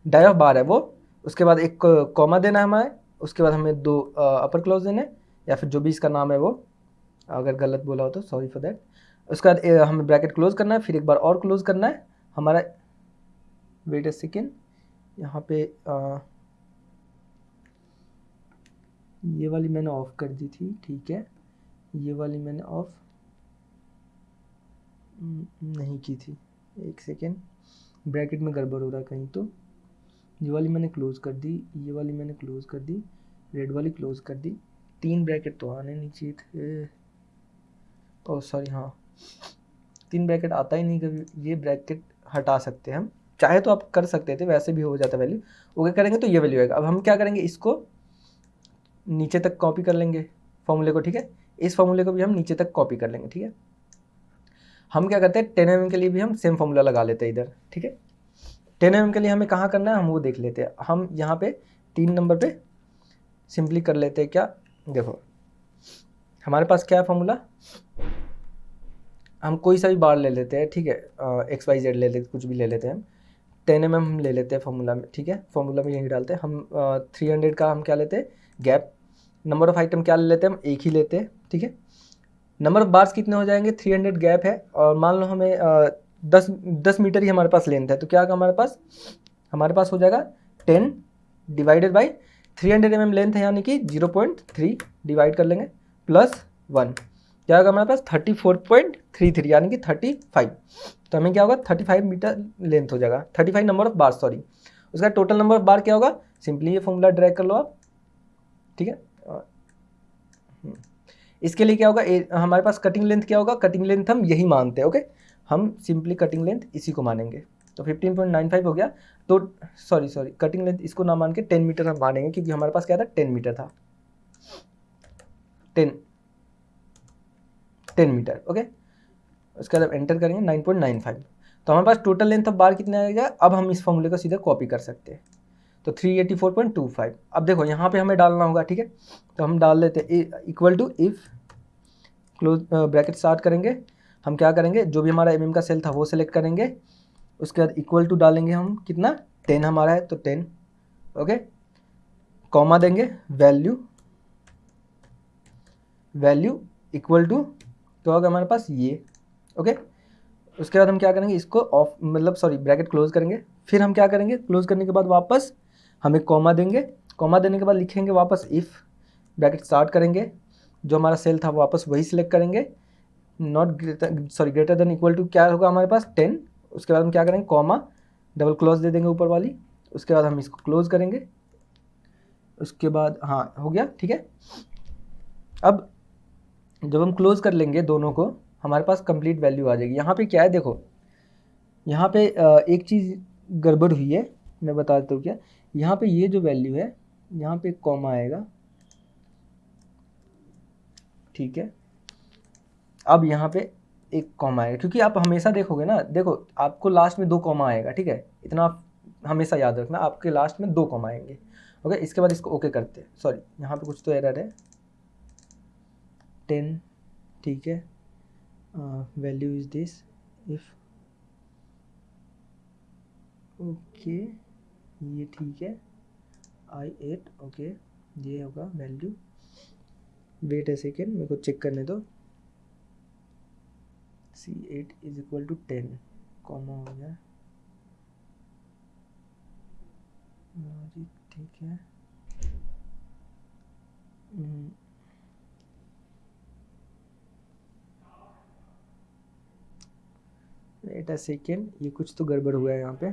डाई ऑफ बार है वो, उसके बाद एक कॉमा देना है हमें, उसके बाद हमें 2 अपर क्लोज देने, या फिर जो भी इसका नाम है वो, अगर गलत बोला हो तो सॉरी फॉर दैट। उसके बाद हमें ब्रैकेट क्लोज करना है, फिर एक बार और क्लोज करना है हमारा, वेट अ सेकेंड, यहाँ पे ये वाली मैंने ऑफ कर दी थी, ठीक है, ये वाली मैंने ऑफ नहीं की थी, एक सेकेंड, ब्रैकेट में गड़बड़ हो रहा है कहीं, तो ये वाली मैंने क्लोज कर दी, ये वाली मैंने क्लोज कर दी, रेड वाली क्लोज कर दी, 3 ब्रैकेट तो आने नहीं चाहिए थे, ओह सॉरी, हाँ 3 ब्रैकेट आता ही नहीं कभी, ये ब्रैकेट हटा सकते हैं हम, चाहे तो आप कर सकते थे, वैसे भी हो जाता वैल्यू, ओके करेंगे तो ये वैल्यू आएगा। अब हम क्या करेंगे, इसको नीचे तक कॉपी कर लेंगे फॉर्मूले को, ठीक है, इस फॉर्मूले को भी हम नीचे तक कॉपी कर लेंगे, ठीक है। हम क्या करते हैं 10 mm के लिए भी हम सेम फॉर्मूला लगा लेते हैं इधर, ठीक है। 10 mm के लिए हमें कहाँ करना है, हम वो देख लेते हैं। हम यहाँ पे 3 नंबर पे सिंपली कर लेते हैं, क्या देखो हमारे पास क्या है फॉर्मूला, हम कोई सा भी बार ले लेते हैं, ठीक है, XYZ ले लेते, कुछ भी ले लेते हैं हम, 10 mm हम ले लेते हैं फॉर्मूला में, ठीक है, फॉर्मूला में यही डालते हैं हम। 300 का हम क्या लेते हैं, गैप। नंबर ऑफ आइटम क्या ले लेते हैं हम, एक ही लेते हैं, ठीक है। नंबर ऑफ बार्स कितने हो जाएंगे, 300 गैप है, और मान लो हमें 10 मीटर ही हमारे पास लेंथ है, तो क्या होगा हमारे पास हो जाएगा 10 डिवाइडेड बाई 300 mm लेंथ है, यानी कि 0.3 डिवाइड कर लेंगे प्लस 1, क्या होगा हमारे पास 34.33, यानी कि 35। तो हमें क्या होगा 35 मीटर लेंथ हो जाएगा, 35 नंबर ऑफ बार, सॉरी। उसका टोटल नंबर ऑफ बार क्या होगा, सिंपली ये फॉर्मूला ड्रैग कर लो आप, ठीक है। इसके लिए क्या होगा, हमारे पास कटिंग लेंथ क्या होगा, कटिंग लेंथ हम यही मानते हैं, ओके। हम सिंपली कटिंग लेंथ इसी को मानेंगे, तो 15.95 हो गया। तो सॉरी कटिंग लेंथ इसको ना मान के 10 मीटर हम मानेंगे, क्योंकि हमारे पास क्या था, 10 मीटर था, 10 मीटर, ओके। उसके बाद एंटर करेंगे 9.95, तो हमारे पास टोटल लेंथ ऑफ बार कितना आएगा। अब हम इस फॉर्मूले को सीधे कॉपी कर सकते हैं, तो 384.25। अब देखो यहाँ पे हमें डालना होगा, ठीक है, तो हम डाल लेते हैं equal to, if close bracket start करेंगे, हम क्या करेंगे, जो भी हमारा mm का सेल था वो सेलेक्ट करेंगे, उसके बाद इक्वल टू डालेंगे हम, कितना 10 हमारा है तो 10, ओके, कॉमा देंगे, वैल्यू इक्वल टू, तो होगा हमारे पास ये, ओके। उसके बाद हम क्या करेंगे, इसको ऑफ ब्रैकेट क्लोज करेंगे, फिर हम क्या करेंगे, क्लोज करने के बाद वापस हम एक कॉमा देंगे, कॉमा देने के बाद लिखेंगे वापस इफ़, ब्रैकेट स्टार्ट करेंगे, जो हमारा सेल था वापस वही सिलेक्ट करेंगे, ग्रेटर देन इक्वल टू क्या होगा हमारे पास 10। उसके बाद हम क्या करेंगे, कॉमा डबल क्लोज दे देंगे ऊपर वाली, उसके बाद हम इसको क्लोज करेंगे, उसके बाद हाँ हो गया, ठीक है। अब जब हम क्लोज कर लेंगे दोनों को, हमारे पास कंप्लीट वैल्यू आ जाएगी। यहाँ पे क्या है, देखो यहाँ पे एक चीज़ गड़बड़ हुई है, मैं बता देता हूँ क्या। यहाँ पे ये जो वैल्यू है, यहाँ पे एक कॉमा आएगा, ठीक है। अब यहाँ पे एक कॉमा आएगा, क्योंकि आप हमेशा देखोगे ना, देखो आपको लास्ट में 2 कॉमा आएगा, ठीक है, इतना आप हमेशा याद रखना, आपके लास्ट में 2 कॉमा आएंगे, ओके। इसके बाद इसको ओके करते हैं, सॉरी यहाँ पे कुछ तो एरर है, 10, ठीक है, value is this, if, okay, ये ठीक है, I8, ओके, ये होगा वैल्यू, वेट ए सेकेंड, मेरे को चेक करने दो, C8 is equal to 10, comma हो गया, ठीक है, वेट अ सेकेंड, ये कुछ तो गड़बड़ हुआ है यहाँ पे,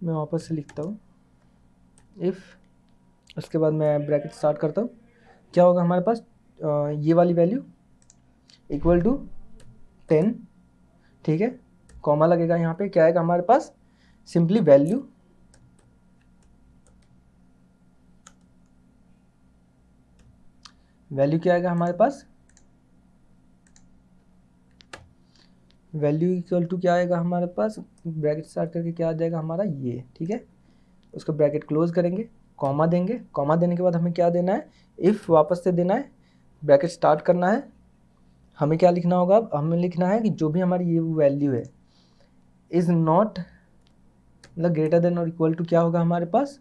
मैं वापस से लिखता हूँ इफ़, उसके बाद मैं ब्रैकेट स्टार्ट करता हूँ, क्या होगा हमारे पास, ये वाली वैल्यू इक्वल टू 10, ठीक है, कॉमा लगेगा, यहाँ पे क्या आएगा हमारे पास, सिंपली वैल्यू क्या आएगा हमारे पास, वैल्यू इक्वल टू क्या आएगा हमारे पास, ब्रैकेट स्टार्ट करके क्या आ जाएगा हमारा ये, ठीक है। उसको ब्रैकेट क्लोज करेंगे, कॉमा देंगे, कॉमा देने के बाद हमें क्या देना है, इफ़ वापस से देना है, ब्रैकेट स्टार्ट करना है, हमें क्या लिखना होगा, अब हमें लिखना है कि जो भी हमारी ये वैल्यू है इज़ नॉट, मतलब ग्रेटर देन और इक्वल टू क्या होगा हमारे पास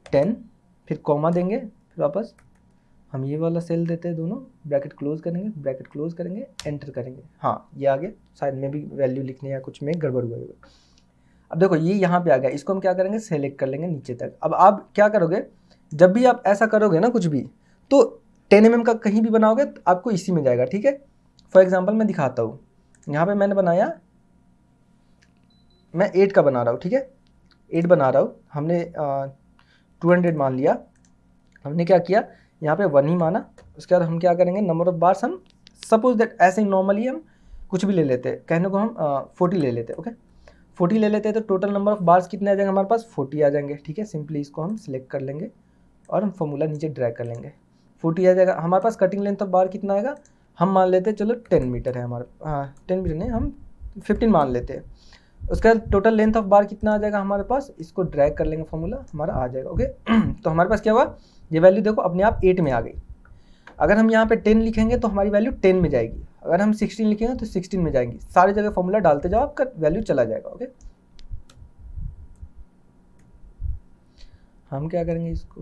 10, फिर कॉमा देंगे, फिर वापस हम ये वाला सेल देते हैं दोनों, ब्रैकेट क्लोज करेंगे, एंटर करेंगे, हाँ ये आ गया, शायद में भी वैल्यू लिखने या कुछ में गड़बड़ हुआ होगा। अब देखो ये यहाँ पे आ गया, इसको हम क्या करेंगे, सेलेक्ट कर लेंगे नीचे तक। अब आप क्या करोगे, जब भी आप ऐसा करोगे ना कुछ भी, तो 10 mm का कहीं भी बनाओगे तो आपको इसी में जाएगा, ठीक है। फॉर एग्जाम्पल मैं दिखाता हूँ, यहाँ पे मैंने बनाया, मैं 8 का बना रहा हूँ, ठीक है, 8 बना रहा हूँ, हमने 200 मान लिया, हमने क्या किया, यहाँ पे 1 ही माना। उसके बाद हम क्या करेंगे, नंबर ऑफ बार्स हम सपोज दैट ऐसे ही नॉर्मली हम कुछ भी ले लेते हैं, कहने को हम 40 ले लेते हैं, ओके, 40 ले लेते हैं, तो टोटल नंबर ऑफ बार्स कितने आ जाएंगे हमारे पास, 40 आ जाएंगे, ठीक है। सिंपली इसको हम सिलेक्ट कर लेंगे और हम फॉर्मूला नीचे ड्रैग कर लेंगे, 40 आ जाएगा। हमारे पास कटिंग लेंथ ऑफ बार कितना आएगा, हम मान लेते हैं चलो 10 मीटर है हमारा, 10 मीटर नहीं, हम 15 मान लेते हैं। उसका टोटल लेंथ ऑफ बार कितना आ जाएगा हमारे पास, इसको ड्रैग कर लेंगे, फॉर्मूला हमारा आ जाएगा। ओके तो हमारे पास क्या हुआ, ये वैल्यू देखो अपने आप 8 में आ गई। अगर हम यहाँ पे 10 लिखेंगे तो हमारी वैल्यू 10 में जाएगी, अगर हम 16 लिखेंगे तो 16 में जाएंगी। सारी जगह फॉर्मूला डालते जाओ, आपका वैल्यू चला जाएगा। ओके हम क्या करेंगे, इसको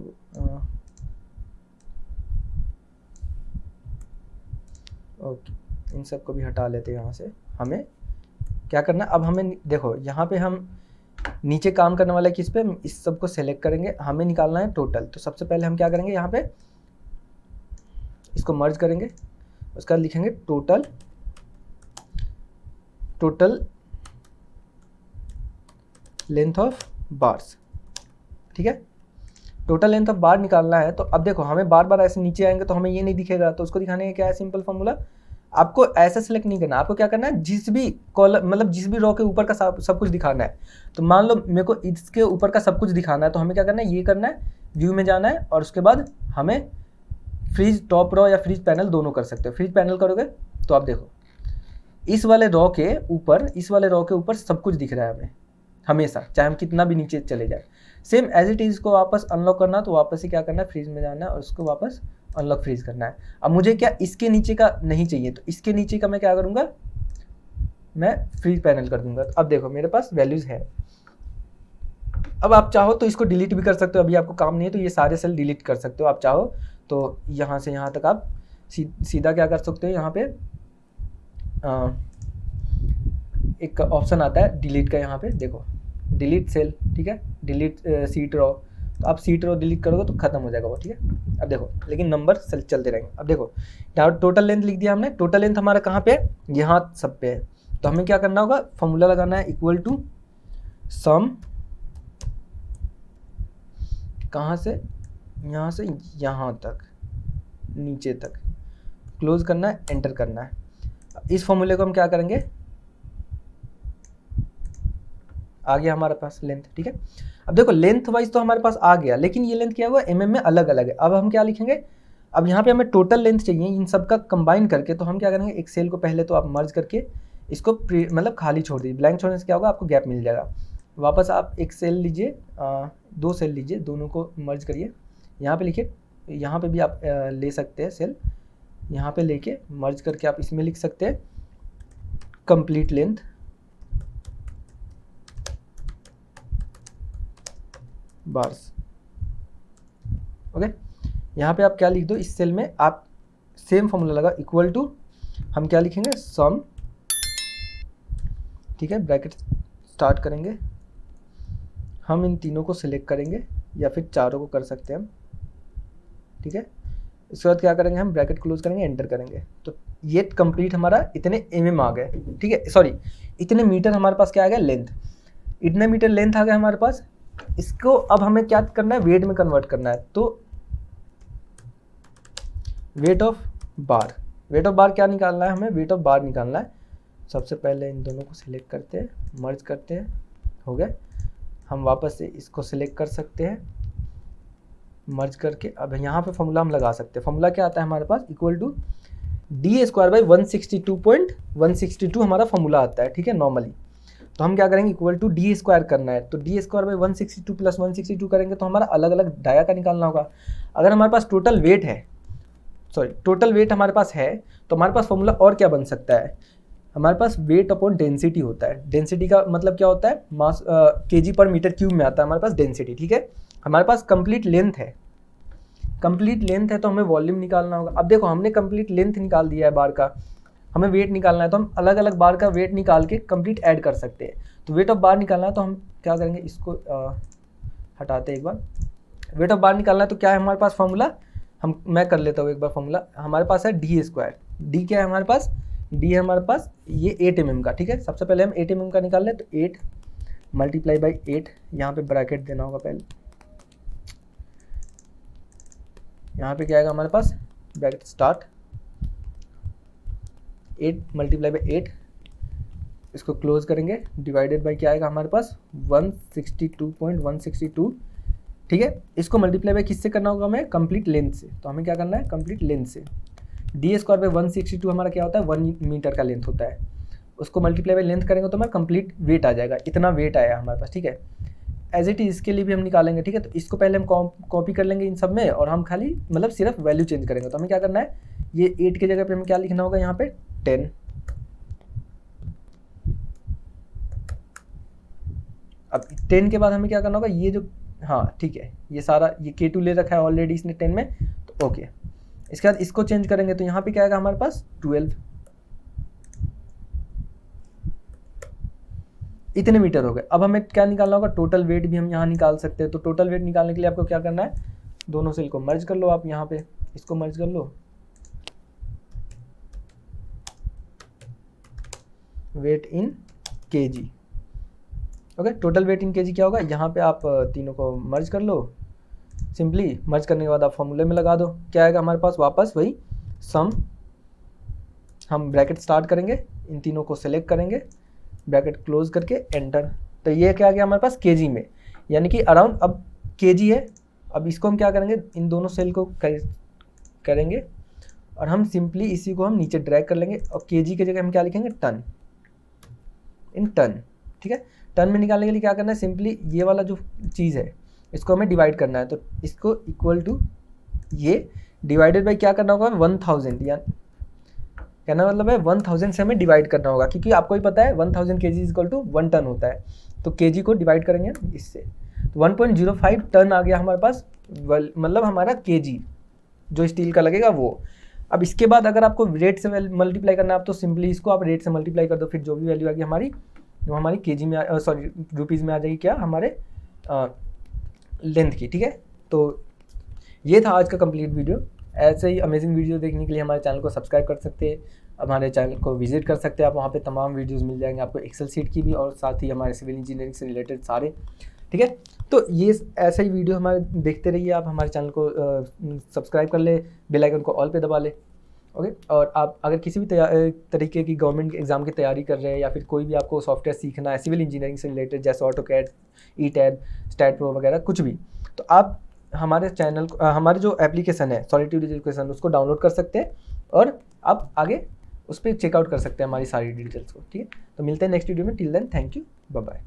ओके इन सब को भी हटा लेते हैं यहाँ से। हमें क्या करना है, अब हमें देखो यहाँ पे हम नीचे काम करने वाला है किस पे, इस सब को सेलेक्ट करेंगे, हमें निकालना है टोटल। तो सबसे पहले हम क्या करेंगे, यहाँ पे इसको मर्ज करेंगे, उसका लिखेंगे टोटल लेंथ ऑफ बार्स। ठीक है, टोटल लेंथ ऑफ बार निकालना है। तो अब देखो हमें बार बार ऐसे नीचे आएंगे तो हमें ये नहीं दिखेगा, तो उसको दिखाने का क्या है, सिंपल फॉर्मूला। आपको ऐसा सिलेक्ट नहीं करना, आपको क्या करना है, जिस भी कॉलम मतलब जिस भी रो के ऊपर का सब कुछ दिखाना है। तो मान लो मेरे को इसके ऊपर का सब कुछ दिखाना है, तो हमें क्या करना है, ये करना है, व्यू में जाना है, और उसके बाद हमें फ्रीज टॉप रो या फ्रीज पैनल दोनों कर सकते हो। फ्रीज पैनल करोगे तो आप देखो इस वाले रो के ऊपर सब कुछ दिख रहा है हमें हमेशा, चाहे हम कितना भी नीचे चले जाए। सेम एज इट इज़ को वापस अनलॉक करना, तो वापस से क्या करना है, फ्रीज में जाना है और उसको वापस अनलॉक फ्रीज करना है। अब मुझे क्या इसके नीचे का नहीं चाहिए, तो इसके नीचे का मैं क्या करूँगा, मैं फ्रीज पैनल कर दूंगा। तो अब देखो मेरे पास वैल्यूज़ है। अब आप चाहो तो इसको डिलीट भी कर सकते हो, अभी आपको काम नहीं है तो ये सारे सेल डिलीट कर सकते हो। आप चाहो तो यहाँ से यहाँ तक आप सीधा क्या कर सकते हो, यहाँ पे एक ऑप्शन आता है डिलीट का, यहाँ पे देखो डिलीट सेल। ठीक है, डिलीट सीट रो, तो आप सीट रो डिलीट करोगे तो खत्म हो जाएगा वो। ठीक है, अब देखो लेकिन नंबर चलते रहेंगे। अब देखो यहाँ टोटल लेंथ लिख दिया हमने, टोटल लेंथ हमारा कहाँ पे है, यहाँ सब पे है। तो हमें क्या करना होगा, फॉर्मूला लगाना है इक्वल टू सम, कहाँ से, यहाँ से यहाँ तक, नीचे तक क्लोज करना है, एंटर करना है। इस फॉर्मूले को हम क्या करेंगे, आ गया हमारे पास लेंथ। ठीक है, अब देखो लेंथ वाइज तो हमारे पास आ गया, लेकिन ये लेंथ क्या हुआ, एमएम में अलग अलग है। अब हम क्या लिखेंगे, अब यहाँ पे हमें टोटल लेंथ चाहिए इन सब का कंबाइन करके। तो हम क्या करेंगे, एक सेल को पहले तो आप मर्ज करके इसको मतलब खाली छोड़ दीजिए। ब्लैंक छोड़ने से क्या होगा, आपको गैप मिल जाएगा। वापस आप एक सेल लीजिए, 2 सेल लीजिए, दोनों को मर्ज करिए, यहाँ पे लिखिए, यहाँ पे भी आप ले सकते हैं सेल, यहाँ पे लेके मर्ज करके आप इसमें लिख सकते हैं कंप्लीट लेंथ बार्स। ओके, यहाँ पे आप क्या लिख दो, इस सेल में आप सेम फॉर्मूला लगा इक्वल टू, हम क्या लिखेंगे, सम। ठीक है, ब्रैकेट स्टार्ट करेंगे, हम इन तीनों को सिलेक्ट करेंगे या फिर चारों को कर सकते हैं हम। ठीक है, इसके बाद क्या करेंगे, हम ब्रैकेट क्लोज करेंगे, एंटर करेंगे। तो ये कंप्लीट हमारा इतने एमएम आ गए। ठीक है, सॉरी इतने मीटर हमारे पास क्या आ गया, लेंथ, इतने मीटर लेंथ आ गया हमारे पास। इसको अब हमें क्या करना है, वेट में कन्वर्ट करना है। तो weight of bar, weight of बार क्या निकालना है, हमें वेट ऑफ बार निकालना है। सबसे पहले इन दोनों को सिलेक्ट करते हैं, मर्ज करते हैं, हो गए। हम वापस से इसको सिलेक्ट कर सकते हैं, मर्ज करके। अब यहाँ पे फॉर्मूला हम लगा सकते हैं। फॉर्मूला क्या आता है हमारे पास, इक्वल टू d² / 162 हमारा फॉर्मूला आता है। ठीक है, नॉर्मली तो हम क्या करेंगे, इक्वल टू d² करना है, तो d² / 162 + 162 करेंगे तो हमारा अलग अलग डाया का निकालना होगा। अगर हमारे पास टोटल वेट है, टोटल वेट हमारे पास है, तो हमारे पास फॉर्मूला और क्या बन सकता है, हमारे पास वेट अपॉन डेंसिटी होता है। डेंसिटी का मतलब क्या होता है, मास kg/m³ में आता है हमारे पास डेंसिटी। ठीक है, हमारे पास कंप्लीट लेंथ है, कंप्लीट लेंथ है तो हमें वॉल्यूम निकालना होगा। अब देखो हमने कंप्लीट लेंथ निकाल दिया है बार का, हमें वेट निकालना है, तो हम अलग अलग बार का वेट निकाल के कंप्लीट ऐड कर सकते हैं। तो वेट ऑफ बार निकालना है तो हम क्या करेंगे, इसको हटाते हैं एक बार। वेट ऑफ बार निकालना है तो क्या है हमारे पास फॉर्मूला, मैं कर लेता हूँ एक बार फॉर्मूला। हमारे पास है d², डी क्या है हमारे पास, डी है हमारे पास ये 8 mm का। ठीक है, सबसे पहले हम 8 mm का निकाल लें, तो 8 × 8, यहाँ पे ब्रैकेट देना होगा पहले, यहाँ पे क्या आएगा हमारे पास, ब्रैकेट स्टार्ट, 8 × 8, इसको क्लोज करेंगे, डिवाइडेड बाय क्या आएगा हमारे पास, 162.162। ठीक है, इसको मल्टीप्लाई बाय किससे करना होगा हमें, कंप्लीट लेंथ से। तो हमें क्या करना है, कंप्लीट लेंथ से। d² / 162 हमारा क्या होता है, 1 मीटर का लेंथ होता है। उसको मल्टीप्लाई बाई लेंथ करेंगे तो हमारा कंप्लीट वेट आ जाएगा, इतना वेट आया हमारे पास, ठीक है। एज इट इज इसके लिए भी हम निकालेंगे, ठीक है। तो इसको पहले हम कॉपी कर लेंगे इन सब में, और हम खाली मतलब सिर्फ वैल्यू चेंज करेंगे। तो हमें क्या करना है, ये 8 की जगह पे हमें क्या लिखना होगा यहाँ पे 10। अब 10 के बाद हमें क्या करना होगा, ये जो, हाँ ठीक है, ये सारा ये K2 ले रखा है ऑलरेडी इसने 10 में, तो ओके। इसके बाद इसको चेंज करेंगे तो यहाँ पे क्या आएगा हमारे पास 12, इतने मीटर हो गए। अब हमें क्या निकालना होगा, टोटल वेट भी हम यहाँ निकाल सकते हैं। तो टोटल वेट निकालने के लिए आपको क्या करना है, दोनों सेल को मर्ज कर लो आप, यहाँ पे इसको मर्ज कर लो, वेट इन kg, ओके। टोटल वेट इन kg क्या होगा, यहाँ पे आप तीनों को मर्ज कर लो, सिंपली मर्ज करने के बाद आप फॉर्मूले में लगा दो, क्या आएगा हमारे पास वापस वही सम। हम ब्रैकेट स्टार्ट करेंगे, इन तीनों को सेलेक्ट करेंगे, ब्रैकेट क्लोज करके एंटर। तो ये क्या आ गया हमारे पास kg में, यानी कि अराउंड अब kg है। अब इसको हम क्या करेंगे, इन दोनों सेल को करेंगे और हम सिंपली इसी को हम नीचे ड्रैग कर लेंगे, और kg की जगह हम क्या लिखेंगे, टन, इन टन, ठीक है। टन में निकालने के लिए क्या करना है, सिंपली ये वाला जो चीज़ है इसको हमें डिवाइड करना है। तो इसको इक्वल टू ये डिवाइडेड बाई क्या करना होगा 1000, या कहना मतलब है 1000 से हमें डिवाइड करना होगा, क्योंकि आपको ही पता है 1000 kg is equal to 1 ton होता है। तो kg को डिवाइड करेंगे इससे, तो 1.05 टन आ गया हमारे पास, मतलब हमारा kg जो स्टील का लगेगा वो। अब इसके बाद अगर आपको रेट से मल्टीप्लाई करना है, आप तो सिंपली इसको आप रेट से मल्टीप्लाई कर दो, फिर जो भी वैल्यू आ गई हमारी वो हमारी kg में, सॉरी रुपीज़ में आ जाएगी, क्या हमारे लेंथ की, ठीक है। तो ये था आज का कंप्लीट वीडियो। ऐसे ही अमेजिंग वीडियो देखने के लिए हमारे चैनल को सब्सक्राइब कर सकते हैं, हमारे चैनल को विजिट कर सकते हैं आप, वहाँ पे तमाम वीडियोस मिल जाएंगे आपको एक्सेल सीट की भी, और साथ ही हमारे सिविल इंजीनियरिंग से रिलेटेड सारे, ठीक है। तो ये ऐसा ही वीडियो हमारे देखते रहिए आप, हमारे चैनल को सब्सक्राइब कर ले, बेल आइकन को ऑल पे दबा ले, ओके। और आप अगर किसी भी तरीके की गवर्नमेंट एग्जाम की तैयारी कर रहे हैं, या फिर कोई भी आपको सॉफ्टवेयर सीखना है सिविल इंजीनियरिंग से रिलेटेड, जैसे ऑटोकैड, ईटैब, स्टैट प्रो वगैरह कुछ भी, तो आप हमारे चैनल हमारे जो एप्लीकेशन है सॉलिट्यूड एजुकेशन, उसको डाउनलोड कर सकते हैं, और आप आगे उस पर चेकआउट कर सकते हैं हमारी सारी डिटेल्स को, ठीक है। तो मिलते हैं नेक्स्ट वीडियो में, till then thank you, bye bye.